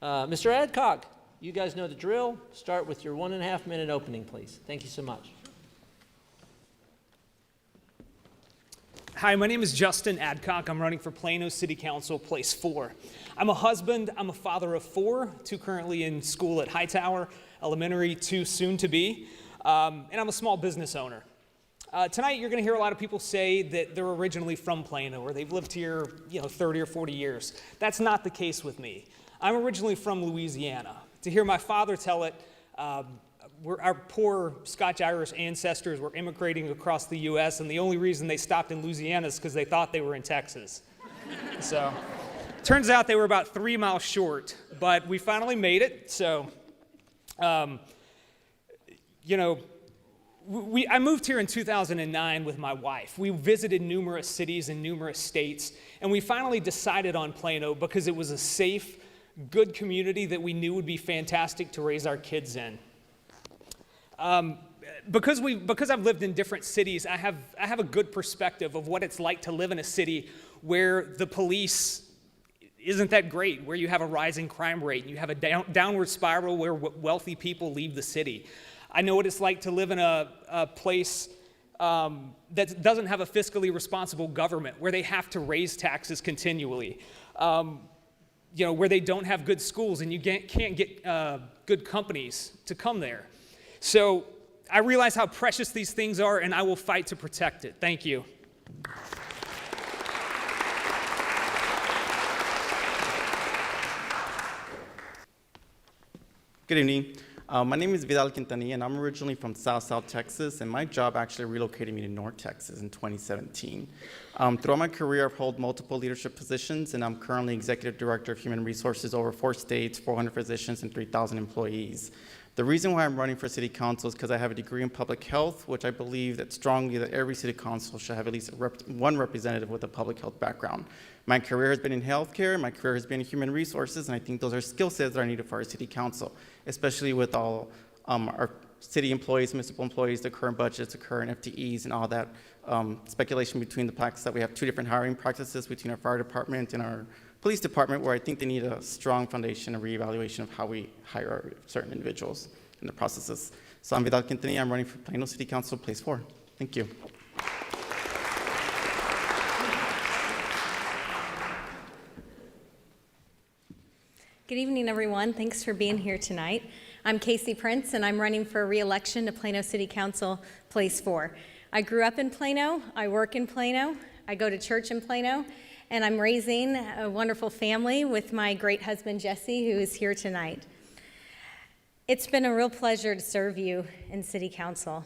Mr. Adcock, you guys know the drill. Start with your 1.5 minute opening, please. Thank you so much. Hi, my name is Justin Adcock. I'm running for Plano City Council Place 4. I'm a husband, I'm a father of 4, 2 currently in school at Hightower Elementary, 2 soon to be, and I'm a small business owner. Tonight you're going to hear a lot of people say that they're originally from Plano or they've lived here 30 or 40 years. That's not the case with me. I'm originally from Louisiana. To hear my father tell it, our poor Scotch-Irish ancestors were immigrating across the U.S., and the only reason they stopped in Louisiana is because they thought they were in Texas. So, turns out they were about 3 miles short, but we finally made it. So, I moved here in 2009 with my wife. We visited numerous cities and numerous states, and we finally decided on Plano because it was a safe, good community that we knew would be fantastic to raise our kids in. Because I've lived in different cities, I have a good perspective of what it's like to live in a city where the police isn't that great, where you have a rising crime rate, and you have a downward spiral where wealthy people leave the city. I know what it's like to live in a place that doesn't have a fiscally responsible government, where they have to raise taxes continually, where they don't have good schools and you can't get good companies to come there. So I realize how precious these things are, and I will fight to protect it. Thank you. Good evening. My name is Vidal Quintanilla, and I'm originally from South Texas, and my job actually relocated me to North Texas in 2017. Throughout my career, I've held multiple leadership positions, and I'm currently Executive Director of Human Resources over 4 states, 400 physicians, and 3,000 employees. The reason why I'm running for City Council is because I have a degree in public health, which I believe that strongly that every City Council should have at least one representative with a public health background. My career has been in healthcare, my career has been in human resources, and I think those are skill sets that are needed for our City Council, especially with all our city employees, municipal employees, the current budgets, the current FTEs, and all that speculation between the practices that we have 2 different hiring practices between our fire department and our police department, where I think they need a strong foundation and reevaluation of how we hire certain individuals in the processes. So I'm Vidal Quintanilla. I'm running for Plano City Council Place 4. Thank you. Good evening, everyone. Thanks for being here tonight. I'm Casey Prince, and I'm running for re-election to Plano City Council Place 4. I grew up in Plano. I work in Plano. I go to church in Plano. And I'm raising a wonderful family with my great husband, Jesse, who is here tonight. It's been a real pleasure to serve you in City Council.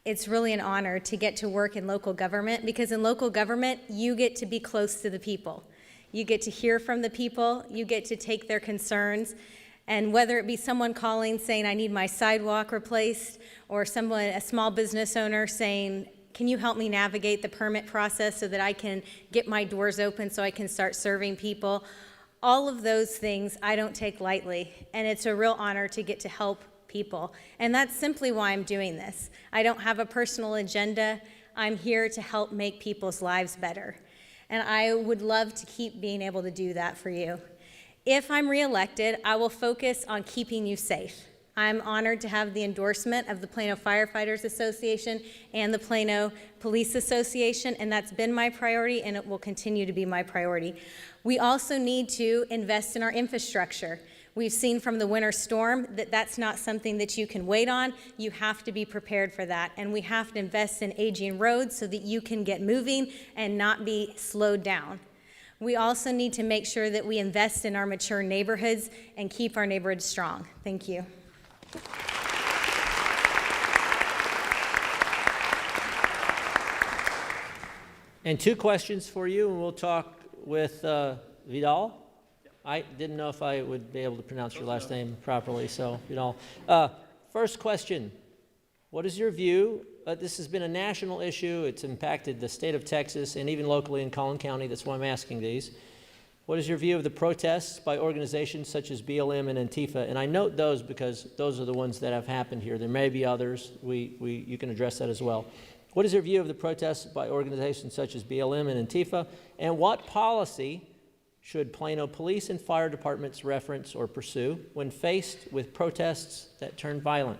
It's really an honor to get to work in local government, because in local government, you get to be close to the people. You get to hear from the people. You get to take their concerns. And whether it be someone calling saying, I need my sidewalk replaced, or a small business owner saying, can you help me navigate the permit process so that I can get my doors open so I can start serving people? All of those things I don't take lightly, and it's a real honor to get to help people. And that's simply why I'm doing this. I don't have a personal agenda. I'm here to help make people's lives better. And I would love to keep being able to do that for you. If I'm reelected, I will focus on keeping you safe. I'm honored to have the endorsement of the Plano Firefighters Association and the Plano Police Association, and that's been my priority, and it will continue to be my priority. We also need to invest in our infrastructure. We've seen from the winter storm that that's not something that you can wait on. You have to be prepared for that, and we have to invest in aging roads so that you can get moving and not be slowed down. We also need to make sure that we invest in our mature neighborhoods and keep our neighborhoods strong. Thank you. And 2 questions for you, and we'll talk with Vidal. I didn't know if I would be able to pronounce your last name properly, so Vidal. First question, what is your view? This has been a national issue. It's impacted the state of Texas and even locally in Collin County. That's why I'm asking these. What is your view of the protests by organizations such as BLM and Antifa? And I note those because those are the ones that have happened here. There may be others. You can address that as well. What is your view of the protests by organizations such as BLM and Antifa? And what policy should Plano police and fire departments reference or pursue when faced with protests that turn violent?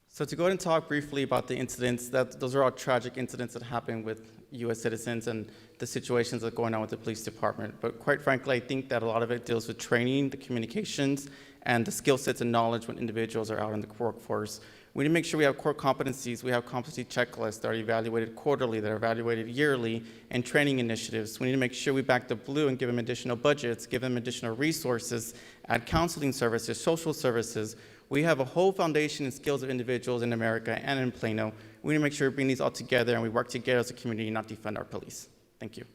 So to go ahead and talk briefly about the incidents, those are all tragic incidents that happen with U.S. citizens and the situations that are going on with the police department. But quite frankly, I think that a lot of it deals with training, the communications, and the skill sets and knowledge when individuals are out in the workforce. We need to make sure we have core competencies. We have competency checklists that are evaluated quarterly, that are evaluated yearly, and training initiatives. We need to make sure we back the blue and give them additional budgets, give them additional resources, add counseling services, social services. We have a whole foundation and skills of individuals in America and in Plano. We need to make sure we bring these all together and we work together as a community, not defund our police. Thank you.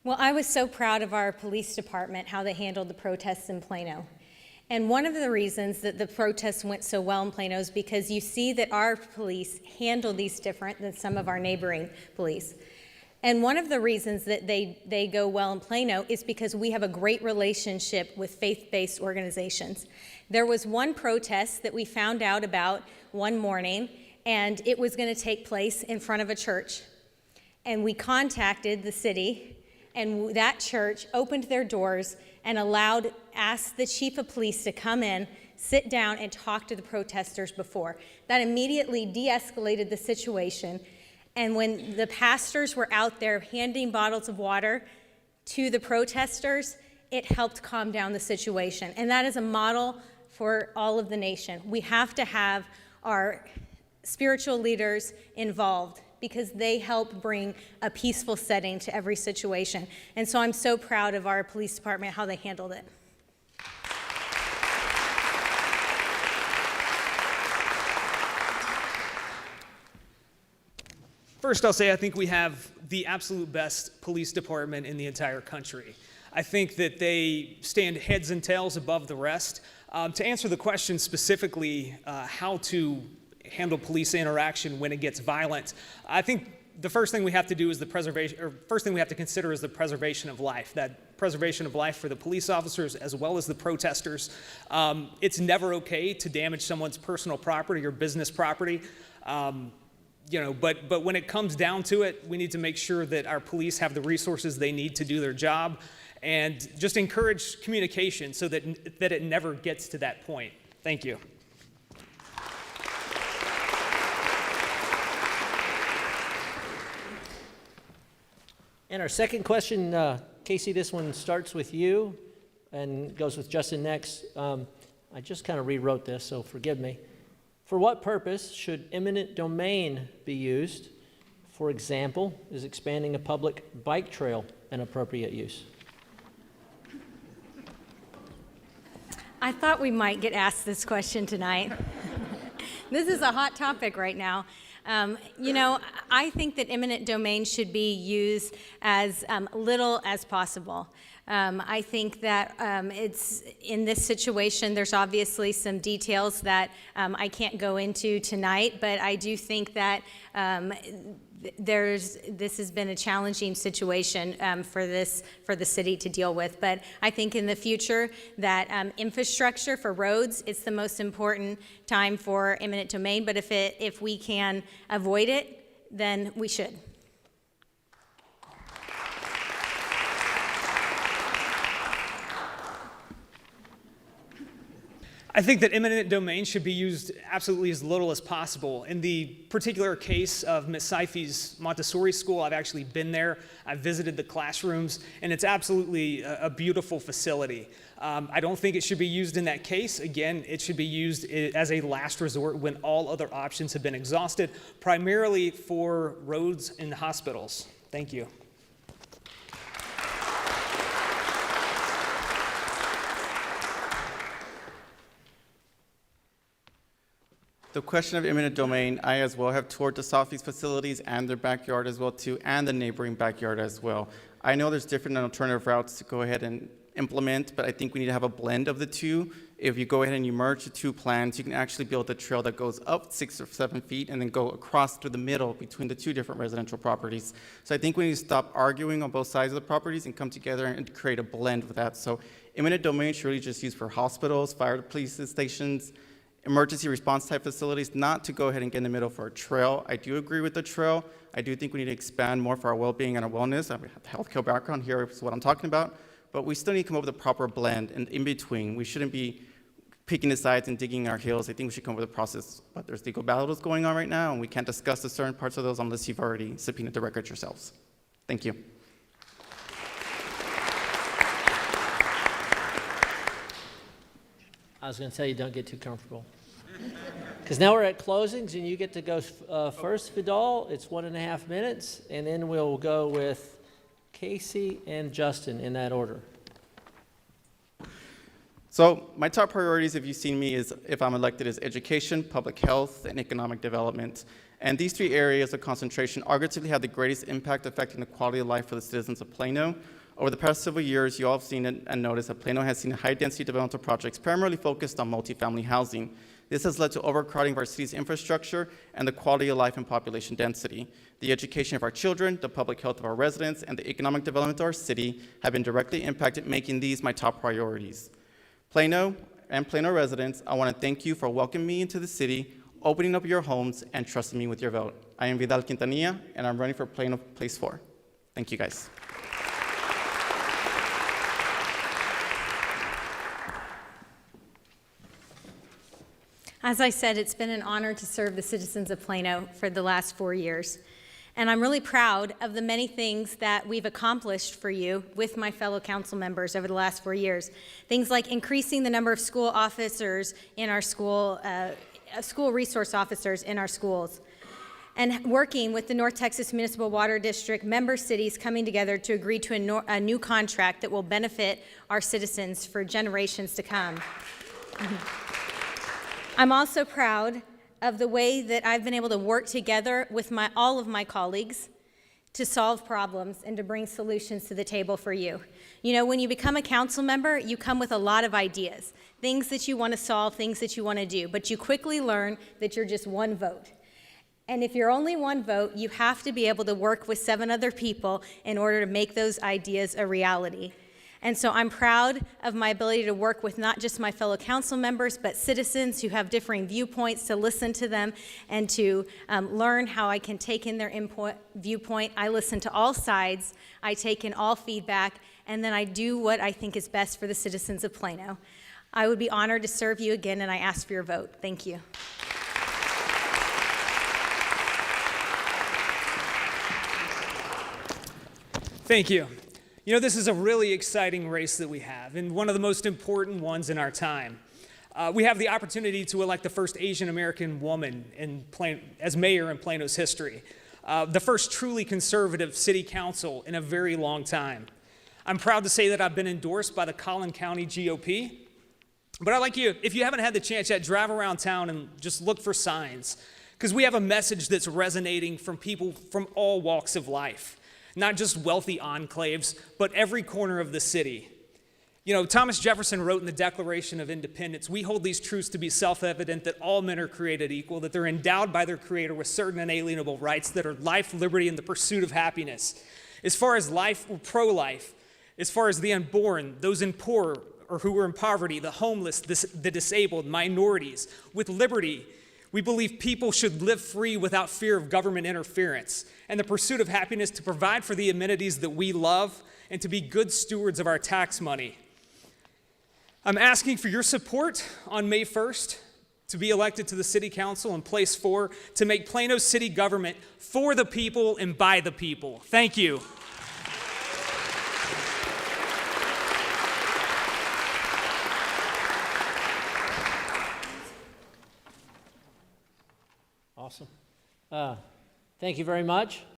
Well, I was so proud of our police department, how they handled the protests in Plano. And one of the reasons that the protests went so well in Plano is because you see that our police handle these different than some of our neighboring police. And one of the reasons that they go well in Plano is because we have a great relationship with faith-based organizations. There was one protest that we found out about one morning, and it was going to take place in front of a church. And we contacted the city, and that church opened their doors and asked the chief of police to come in, sit down, and talk to the protesters before. That immediately de-escalated the situation. And when the pastors were out there handing bottles of water to the protesters, it helped calm down the situation. And that is a model for all of the nation. We have to have our spiritual leaders involved because they help bring a peaceful setting to every situation. And so I'm so proud of our police department, how they handled it. First, I'll say I think we have the absolute best police department in the entire country. I think that they stand heads and tails above the rest. To answer the question specifically, how to handle police interaction when it gets violent, I think the first thing we have to do is first thing we have to consider is the preservation of life. That preservation of life for the police officers as well as the protesters. It's never okay to damage someone's personal property or business property. But when it comes down to it, we need to make sure that our police have the resources they need to do their job, and just encourage communication so that it never gets to that point. Thank you. And our second question, Casey, this one starts with you and goes with Justin next. I just kind of rewrote this, so forgive me. For what purpose should eminent domain be used? For example, is expanding a public bike trail an appropriate use? I thought we might get asked this question tonight. This is a hot topic right now. I think that eminent domain should be used as little as possible. I think that it's in this situation, there's obviously some details that I can't go into tonight, but I do think that this has been a challenging situation for the city to deal with. But I think in the future that infrastructure for roads, it's the most important time for eminent domain. But if we can avoid it, then we should. I think that eminent domain should be used absolutely as little as possible. In the particular case of Ms. Seife's Montessori school, I've actually been there. I've visited the classrooms, and it's absolutely a beautiful facility. I don't think it should be used in that case. Again, it should be used as a last resort when all other options have been exhausted, primarily for roads and hospitals. Thank you. The question of eminent domain, I as well have toured the Southeast facilities and their backyard as well too, and the neighboring backyard as well. I know there's different alternative routes to go ahead and implement, but I think we need to have a blend of the two. If you go ahead and you merge the two plans, you can actually build a trail that goes up 6 or 7 feet and then go across through the middle between the two different residential properties. So I think we need to stop arguing on both sides of the properties and come together and create a blend with that. So eminent domain should really just used for hospitals, fire police stations, emergency response type facilities, not to go ahead and get in the middle for a trail. I do agree with the trail. I do think we need to expand more for our well-being and our wellness. I have a healthcare background here is what I'm talking about, but we still need to come up with a proper blend and in between. We shouldn't be picking the sides and digging our heels. I think we should come up with a process, but there's legal battles going on right now, and we can't discuss the certain parts of those unless you've already subpoenaed the records yourselves. Thank you. I was going to tell you, don't get too comfortable. Because now we're at closings, and you get to go first, Vidal. It's 1.5 minutes, and then we'll go with Casey and Justin in that order. So my top priorities, if you've seen me, is if I'm elected, is education, public health, and economic development. And these 3 areas of concentration arguably have the greatest impact affecting the quality of life for the citizens of Plano. Over the past several years, you all have seen it and noticed that Plano has seen high-density developmental projects primarily focused on multifamily housing. This has led to overcrowding of our city's infrastructure and the quality of life and population density. The education of our children, the public health of our residents, and the economic development of our city have been directly impacted, making these my top priorities. Plano and Plano residents, I want to thank you for welcoming me into the city, opening up your homes, and trusting me with your vote. I am Vidal Quintanilla, and I'm running for Plano Place 4. Thank you, guys. As I said, it's been an honor to serve the citizens of Plano for the last 4 years. And I'm really proud of the many things that we've accomplished for you with my fellow council members over the last 4 years. Things like increasing the number of school officers in our school resource officers in our schools, and working with the North Texas Municipal Water District member cities coming together to agree to a new contract that will benefit our citizens for generations to come. I'm also proud of the way that I've been able to work together with all of my colleagues to solve problems and to bring solutions to the table for you. You know, when you become a council member, you come with a lot of ideas, things that you want to solve, things that you want to do, but you quickly learn that you're just one vote. And if you're only one vote, you have to be able to work with 7 other people in order to make those ideas a reality. And so I'm proud of my ability to work with not just my fellow council members, but citizens who have differing viewpoints, to listen to them and to learn how I can take in their viewpoint. I listen to all sides, I take in all feedback, and then I do what I think is best for the citizens of Plano. I would be honored to serve you again, and I ask for your vote. Thank you. Thank you. You know, this is a really exciting race that we have, and one of the most important ones in our time. We have the opportunity to elect the first Asian American woman as mayor in Plano's history, the first truly conservative city council in a very long time. I'm proud to say that I've been endorsed by the Collin County GOP, but I'd like you, if you haven't had the chance yet, drive around town and just look for signs, because we have a message that's resonating from people from all walks of life. Not just wealthy enclaves, but every corner of the city. You know, Thomas Jefferson wrote in the Declaration of Independence, "We hold these truths to be self-evident that all men are created equal, that they're endowed by their Creator with certain inalienable rights that are life, liberty, and the pursuit of happiness." As far as life, we're pro-life. As far as the unborn, those in poor or who are in poverty, the homeless, the disabled, minorities, with liberty, we believe people should live free without fear of government interference, and the pursuit of happiness to provide for the amenities that we love and to be good stewards of our tax money. I'm asking for your support on May 1st to be elected to the City Council in Place 4 to make Plano city government for the people and by the people. Thank you. Awesome. Thank you very much.